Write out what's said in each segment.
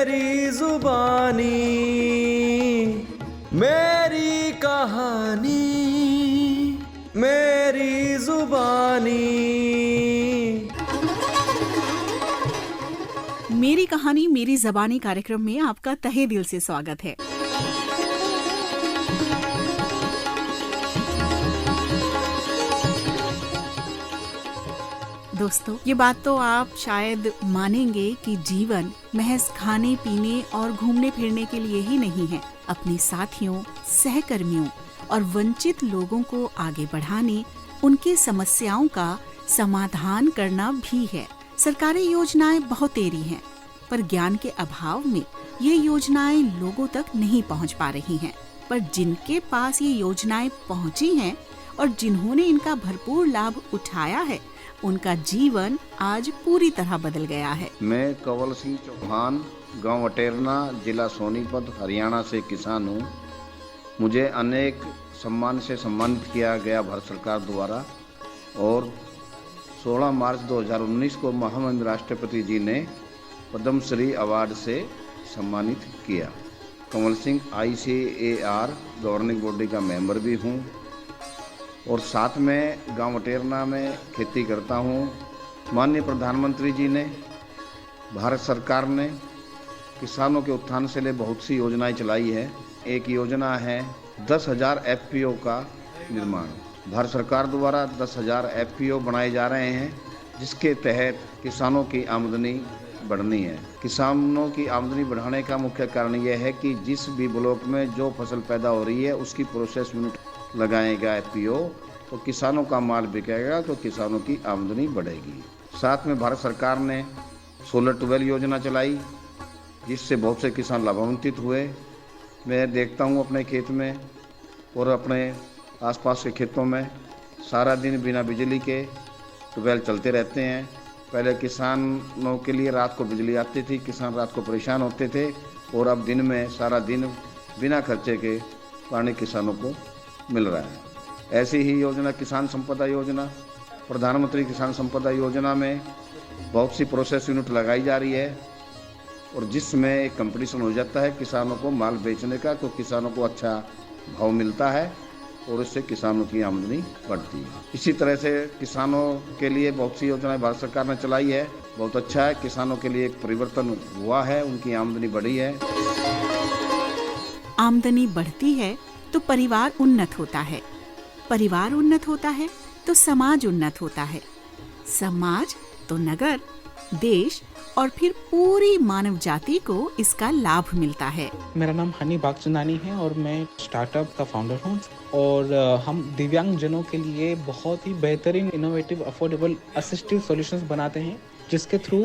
मेरी जुबानी, मेरी कहानी, मेरी जुबानी। मेरी कहानी मेरी ज़बानी कार्यक्रम में आपका तहे दिल से स्वागत है। दोस्तों, ये बात तो आप शायद मानेंगे कि जीवन महज खाने पीने और घूमने फिरने के लिए ही नहीं है। अपने साथियों, सहकर्मियों और वंचित लोगों को आगे बढ़ाने, उनकी समस्याओं का समाधान करना भी है। सरकारी योजनाएं बहुत तेरी हैं, पर ज्ञान के अभाव में ये योजनाएं लोगों तक नहीं पहुंच पा रही हैं। पर जिनके पास ये योजनाएं पहुंची हैं और जिन्होंने इनका भरपूर लाभ उठाया है, उनका जीवन आज पूरी तरह बदल गया है। मैं कंवल सिंह चौहान, गांव अटेरना, जिला सोनीपत, हरियाणा से किसान हूं। मुझे अनेक सम्मान से सम्मानित किया गया भारत सरकार द्वारा और 16 मार्च 2019 को महामहिम राष्ट्रपति जी ने पद्मश्री अवार्ड से सम्मानित किया। Kanwal Singh ICAR governing body का मेंबर भी हूं और साथ में गांव अटेरना में खेती करता हूं। माननीय प्रधानमंत्री जी ने, भारत सरकार ने किसानों के उत्थान से लिए बहुत सी योजनाएं चलाई है। एक योजना है 10,000 FPO का निर्माण। भारत सरकार द्वारा 10,000 FPO बनाए जा रहे हैं, जिसके तहत किसानों की आमदनी बढ़नी है। किसानों की आमदनी बढ़ाने का मुख्य कारण यह है कि जिस भी ब्लॉक में जो फसल पैदा हो रही है उसकी प्रोसेस यूनिट लगाएगा FPO, तो किसानों का माल बिकेगा, तो किसानों की आमदनी बढ़ेगी। साथ में भारत सरकार ने सोलर ट्यूबवेल योजना चलाई, जिससे बहुत से किसान लाभान्वित हुए। मैं देखता हूँ अपने खेत में और अपने आसपास के खेतों में सारा दिन बिना बिजली के ट्यूबवेल चलते रहते हैं। पहले किसानों के लिए रात को बिजली आती थी, किसान रात को परेशान होते थे, और अब दिन में सारा दिन बिना खर्चे के पानी किसानों को मिल रहा है। ऐसी ही योजना किसान संपदा योजना, प्रधानमंत्री किसान संपदा योजना में बहुत सी प्रोसेस यूनिट लगाई जा रही है और जिसमें एक कंपटीशन हो जाता है किसानों को माल बेचने का, तो किसानों को अच्छा भाव मिलता है और इससे किसानों की आमदनी बढ़ती है। इसी तरह से किसानों के लिए बहुत सी योजनाएं भारत सरकार ने चलाई है। बहुत अच्छा है, किसानों के लिए एक परिवर्तन हुआ है, उनकी आमदनी बढ़ी है। आमदनी बढ़ती है तो परिवार उन्नत होता है, परिवार उन्नत होता है तो समाज उन्नत होता है, समाज तो नगर, देश और फिर पूरी मानव जाति को इसका लाभ मिलता है। मेरा नाम हनी बागचंदानी है और मैं स्टार्टअप का फाउंडर हूँ और हम दिव्यांग जनों के लिए बहुत ही बेहतरीन, इनोवेटिव, अफोर्डेबल असिस्टिव सॉल्यूशंस बनाते हैं, जिसके थ्रू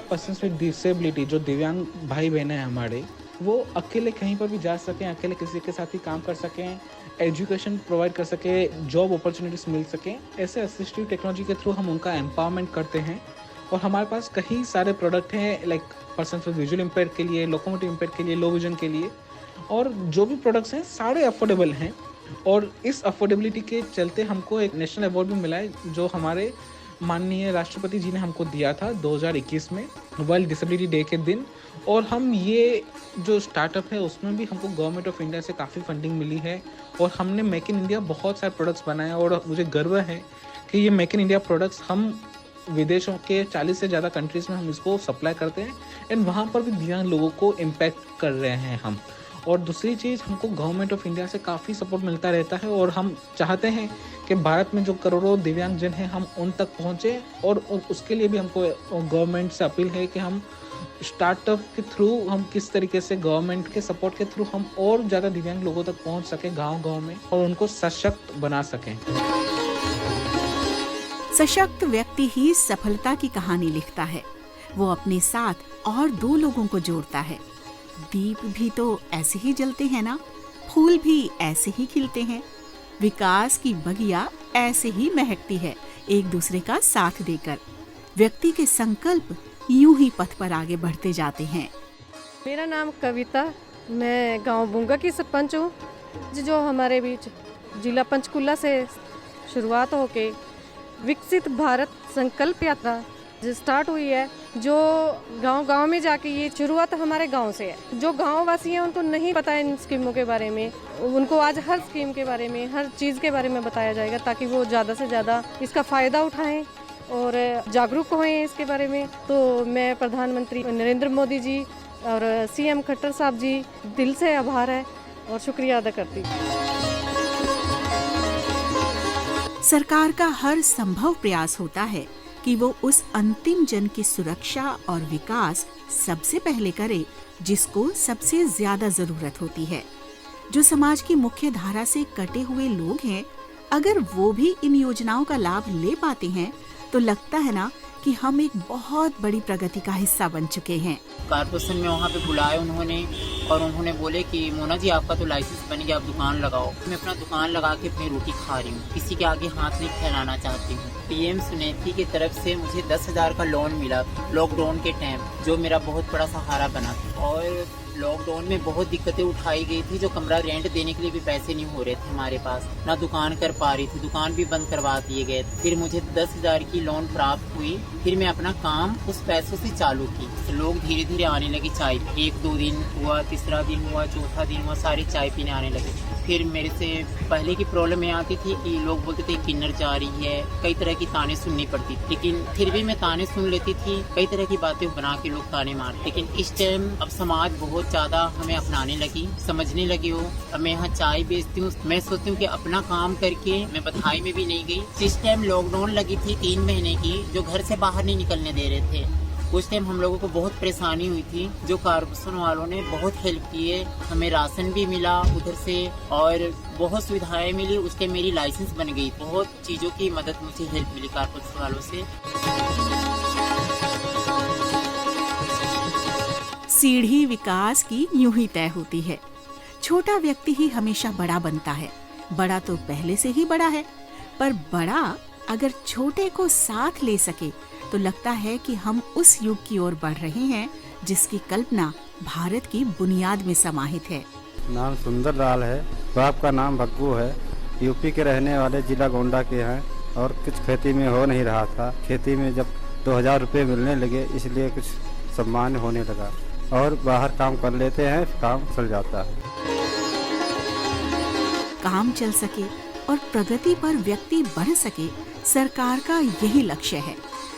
पर्सन्स विद डिसेबिलिटी, जो दिव्यांग भाई बहन हैं हमारे, वो अकेले कहीं पर भी जा सकें, अकेले किसी के साथ ही काम कर सकें, एजुकेशन प्रोवाइड कर सकें, जॉब अपॉर्चुनिटीज मिल सकें। ऐसे असिस्टिव टेक्नोलॉजी के थ्रू हम उनका एम्पावरमेंट करते हैं और हमारे पास कई सारे प्रोडक्ट हैं, like person with visual impaired के लिए, लोकोमोटिव इम्पेयर्ड के लिए, लो विजन के लिए, और जो भी प्रोडक्ट्स हैं सारे अफोर्डेबल हैं। और इस अफोर्डेबिलिटी के चलते हमको एक नेशनल अवार्ड भी मिला है, जो हमारे माननीय राष्ट्रपति जी ने हमको दिया था 2021 में, वर्ल्ड डिसेबिलिटी डे के दिन। और हम ये जो स्टार्टअप है उसमें भी हमको गवर्नमेंट ऑफ इंडिया से काफ़ी फंडिंग मिली है और हमने मेक इन इंडिया बहुत सारे प्रोडक्ट्स बनाए और मुझे गर्व है कि ये मेक इन इंडिया प्रोडक्ट्स हम विदेशों के 40 से ज़्यादा कंट्रीज़ में हम इसको सप्लाई करते हैं एंड वहाँ पर भी दिव्यांग लोगों को इम्पैक्ट कर रहे हैं हम। और दूसरी चीज़, हमको गवर्नमेंट ऑफ इंडिया से काफ़ी सपोर्ट मिलता रहता है और हम चाहते हैं कि भारत में जो करोड़ों दिव्यांग जन हैं हम उन तक पहुँचे, और उसके लिए भी हमको गवर्नमेंट से अपील है कि हम स्टार्टअप के थ्रू हम किस तरीके से गवर्नमेंट के सपोर्ट के थ्रू हम और ज़्यादा दिव्यांग लोगों तक पहुँच सकें गाँव-गाँव में और उनको सशक्त बना सकें। सशक्त व्यक्ति ही सफलता की कहानी लिखता है। वो अपने साथ और 2 लोगों को जोड़ता है। दीप भी तो ऐसे ही जलते हैं ना, फूल भी ऐसे ही खिलते हैं, विकास की बगिया ऐसे ही महकती है, एक दूसरे का साथ देकर। व्यक्ति के संकल्प यूं ही पथ पर आगे बढ़ते जाते हैं। मेरा नाम कविता, मैं गांव बुंगा की सरपंच हूँ, जो हमारे बीच जिला पंचकुला से शुरुआत होके विकसित भारत संकल्प यात्रा जो स्टार्ट हुई है जो गांव में जाके ये शुरुआत हमारे गांव से है। जो गांव वासी हैं उनको नहीं पता है इन स्कीमों के बारे में, उनको आज हर स्कीम के बारे में, हर चीज़ के बारे में बताया जाएगा ताकि वो ज़्यादा से ज़्यादा इसका फ़ायदा उठाएं और जागरूक हों इसके बारे में। तो मैं प्रधानमंत्री नरेंद्र मोदी जी और CM खट्टर साहब जी दिल से आभार है और शुक्रिया अदा करती हूँ। सरकार का हर संभव प्रयास होता है कि वो उस अंतिम जन की सुरक्षा और विकास सबसे पहले करे जिसको सबसे ज्यादा जरूरत होती है। जो समाज की मुख्य धारा से कटे हुए लोग हैं, अगर वो भी इन योजनाओं का लाभ ले पाते हैं तो लगता है ना कि हम एक बहुत बड़ी प्रगति का हिस्सा बन चुके हैं। कारपोरेशन में वहाँ पे बुलाए उन्होंने और उन्होंने बोले कि मोना जी आपका तो लाइसेंस बन गया, आप दुकान लगाओ। मैं अपना दुकान लगा के अपनी रोटी खा रही हूँ, किसी के आगे हाथ नहीं फैलाना चाहती हूँ। PM सुनेत्री की तरफ से मुझे 10,000 का लोन मिला लॉकडाउन के टाइम, जो मेरा बहुत बड़ा सहारा बना। और लॉकडाउन में बहुत दिक्कतें उठाई गई थी, जो कमरा रेंट देने के लिए भी पैसे नहीं हो रहे थे हमारे पास, ना दुकान कर पा रही थी, दुकान भी बंद करवा दिए गए। फिर मुझे 10,000 की लोन प्राप्त हुई, फिर मैं अपना काम उस पैसों से चालू की। लोग धीरे धीरे आने लगे चाय, 1-2 दिन हुआ, तीसरा दिन हुआ, चौथा दिन हुआ, सारे चाय पीने आने लगे। फिर मेरे से पहले की प्रॉब्लम ये आती थी कि लोग बोलते थे किन्नर जा रही है, कई तरह की ताने सुननी पड़ती थी, लेकिन फिर भी मैं ताने सुन लेती थी। कई तरह की बातें बना के लोग ताने मारते, लेकिन इस टाइम अब समाज बहुत ज्यादा हमें अपनाने लगी, समझने लगी हो। अब मैं यहाँ चाय बेचती हूँ, मैं सोचती हूँ कि अपना काम करके मैं बधाई में भी नहीं गई। जिस टाइम लॉकडाउन लगी थी 3 महीने की, जो घर से बाहर नहीं निकलने दे रहे थे, उस टाइम हम लोगों को बहुत परेशानी हुई थी। जो कारपोरेशन वालों ने बहुत हेल्प की है, हमें राशन भी मिला उधर से और बहुत सुविधाएं मिली। उस टाइम मेरी लाइसेंस बन गई, बहुत चीज़ों की मदद मुझे हेल्प मिली कारपोरेशन वालों से। सीढ़ी विकास की यूं ही तय होती है। छोटा व्यक्ति ही हमेशा बड़ा बनता है, बड़ा तो पहले से ही बड़ा है, पर बड़ा अगर छोटे को साथ ले सके तो लगता है कि हम उस युग की ओर बढ़ रहे हैं जिसकी कल्पना भारत की बुनियाद में समाहित है। नाम सुंदर लाल है, बाप का नाम भग्गू है, यूपी के रहने वाले, जिला गोंडा के हैं और कुछ खेती में हो नहीं रहा था। खेती में जब 2000 रुपये मिलने लगे इसलिए कुछ सम्मान होने लगा और बाहर काम कर लेते हैं, काम चल जाता है। काम चल सके और प्रगति पर व्यक्ति बढ़ सके, सरकार का यही लक्ष्य है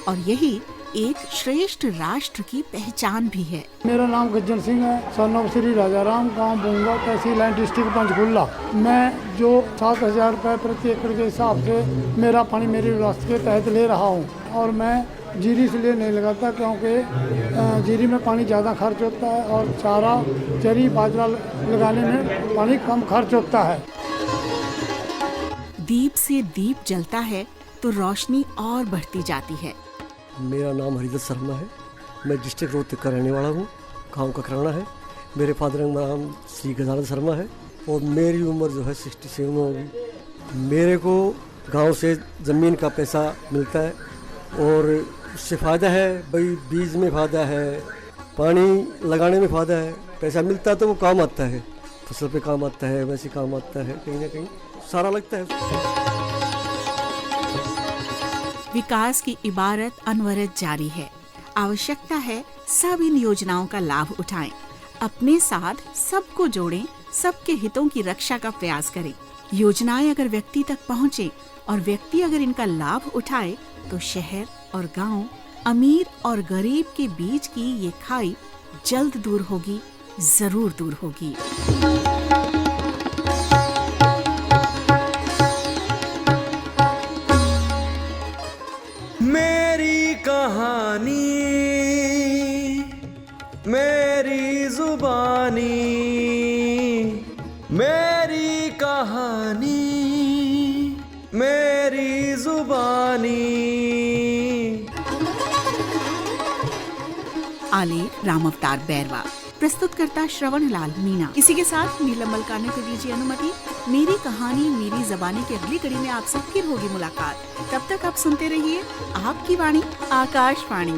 और यही एक श्रेष्ठ राष्ट्र की पहचान भी है। मेरा नाम गज्जन सिंह है, सन ऑफ श्री राजाराम, गांव बुंगा, तहसील एंड डिस्ट्रिक्ट पंचकुला। मैं जो 7,000 रुपये प्रति एकड़ के हिसाब से मेरा पानी मेरी व्यवस्था के तहत ले रहा हूँ और मैं जीरी इसलिए नहीं लगाता क्योंकि जीरी में पानी ज़्यादा खर्च होता है और चारा चरी बाजरा लगाने में पानी कम खर्च होता है। दीप से दीप जलता है तो रोशनी और बढ़ती जाती है। मेरा नाम हरिदत्त शर्मा है, मैं डिस्ट्रिक्ट रोहतक का रहने वाला हूँ, गाँव का खराना है। मेरे फादर का नाम श्री गजानंद शर्मा है और मेरी उम्र जो है 67 होगी। मेरे को गांव से ज़मीन का पैसा मिलता है और उससे फ़ायदा है, भाई बीज में फ़ायदा है, पानी लगाने में फ़ायदा है। पैसा मिलता है तो वो काम आता है, फसल पे काम आता है, वैसे काम आता है, कहीं ना कहीं सारा लगता है। विकास की इबारत अनवरत जारी है। आवश्यकता है सब इन योजनाओं का लाभ उठाएं, अपने साथ सबको जोड़ें, सबके हितों की रक्षा का प्रयास करें। योजनाएं अगर व्यक्ति तक पहुँचे और व्यक्ति अगर इनका लाभ उठाए तो शहर और गांव, अमीर और गरीब के बीच की ये खाई जल्द दूर होगी, जरूर दूर होगी। मेरी कहानी, मेरी जुबानी, मेरी कहानी, मेरी जुबानी। आलेख राम अवतार बैरवा, प्रस्तुतकर्ता श्रवण लाल मीणा। इसी के साथ नीलम मलकाने को दीजिए अनुमति। मेरी कहानी मेरी ज़बानी की अगली कड़ी में आप सब फिर होगी मुलाकात। तब तक आप सुनते रहिए आपकी वाणी आकाशवाणी।